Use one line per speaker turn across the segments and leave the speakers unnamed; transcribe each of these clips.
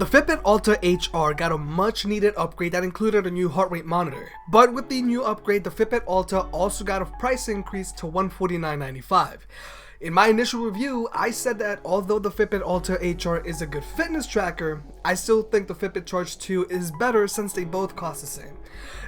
The Fitbit Alta HR got a much needed upgrade that included a new heart rate monitor, but with the new upgrade, the Fitbit Alta also got a price increase to $149.95. In my initial review, I said that although the Fitbit Alta HR is a good fitness tracker, I still think the Fitbit Charge 2 is better since they both cost the same.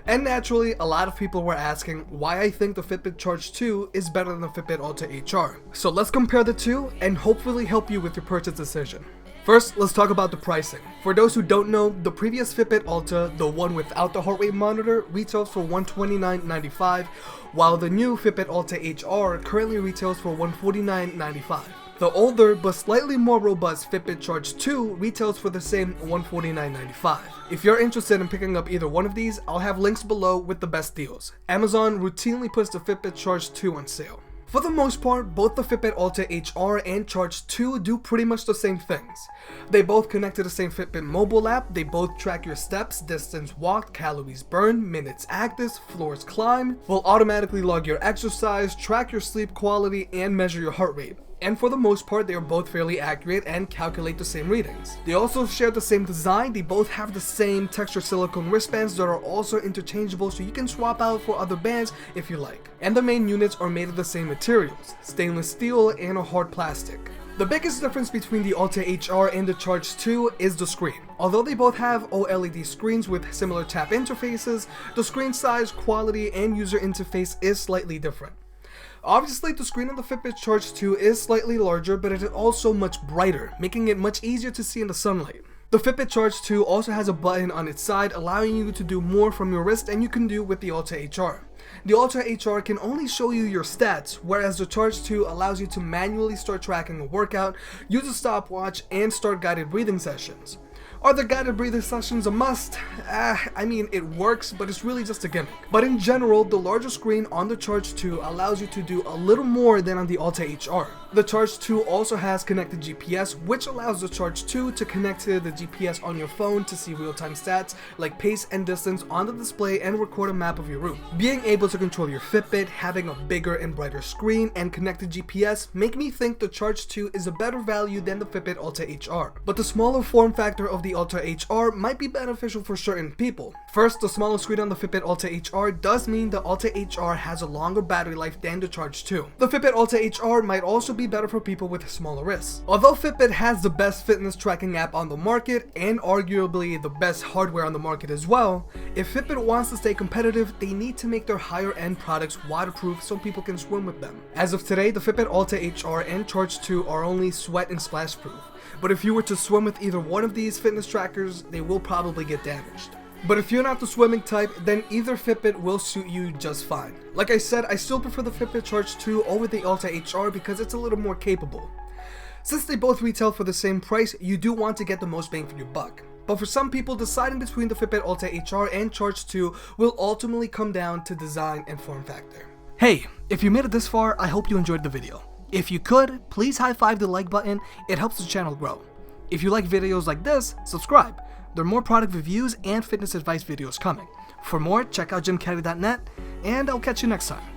And naturally, a lot of people were asking why I think the Fitbit Charge 2 is better than the Fitbit Alta HR. So let's compare the two and hopefully help you with your purchase decision. First, let's talk about the pricing. For those who don't know, the previous Fitbit Alta, the one without the heart rate monitor, retails for $129.95, while the new Fitbit Alta HR currently retails for $149.95. The older but slightly more robust Fitbit Charge 2 retails for the same $149.95. If you're interested in picking up either one of these, I'll have links below with the best deals. Amazon routinely puts the Fitbit Charge 2 on sale. For the most part, both the Fitbit Alta HR and Charge 2 do pretty much the same things. They both connect to the same Fitbit mobile app, they both track your steps, distance walked, calories burned, minutes active, floors climbed, will automatically log your exercise, track your sleep quality, and measure your heart rate. And for the most part, they are both fairly accurate and calculate the same readings. They also share the same design, they both have the same textured silicone wristbands that are also interchangeable so you can swap out for other bands if you like. And the main units are made of the same materials, stainless steel and a hard plastic. The biggest difference between the Alta HR and the Charge 2 is the screen. Although they both have OLED screens with similar tap interfaces, the screen size, quality, and user interface is slightly different. Obviously, the screen on the Fitbit Charge 2 is slightly larger, but it is also much brighter, making it much easier to see in the sunlight. The Fitbit Charge 2 also has a button on its side, allowing you to do more from your wrist than you can do with the Alta HR. The Alta HR can only show you your stats, whereas the Charge 2 allows you to manually start tracking a workout, use a stopwatch, and start guided breathing sessions. Are the guided breathing sessions a must? I mean, it works, but it's really just a gimmick. But in general, the larger screen on the Charge 2 allows you to do a little more than on the Alta HR. The Charge 2 also has connected GPS, which allows the Charge 2 to connect to the GPS on your phone to see real-time stats like pace and distance on the display and record a map of your route. Being able to control your Fitbit, having a bigger and brighter screen, and connected GPS make me think the Charge 2 is a better value than the Fitbit Alta HR. But the smaller form factor of the Alta HR might be beneficial for certain people. First, the smaller screen on the Fitbit Alta HR does mean the Alta HR has a longer battery life than the Charge 2. The Fitbit Alta HR might also be better for people with smaller wrists. Although Fitbit has the best fitness tracking app on the market and arguably the best hardware on the market as well, if Fitbit wants to stay competitive, they need to make their higher end products waterproof so people can swim with them. As of today, the Fitbit Alta HR and Charge 2 are only sweat and splash proof. But if you were to swim with either one of these fitness trackers, they will probably get damaged. But if you're not the swimming type, then either Fitbit will suit you just fine. Like I said, I still prefer the Fitbit Charge 2 over the Alta HR because it's a little more capable. Since they both retail for the same price, you do want to get the most bang for your buck. But for some people, deciding between the Fitbit Alta HR and Charge 2 will ultimately come down to design and form factor. Hey, if you made it this far, I hope you enjoyed the video. If you could, please high-five the like button, it helps the channel grow. If you like videos like this, subscribe. There are more product reviews and fitness advice videos coming. For more, check out gymcaddy.net, and I'll catch you next time.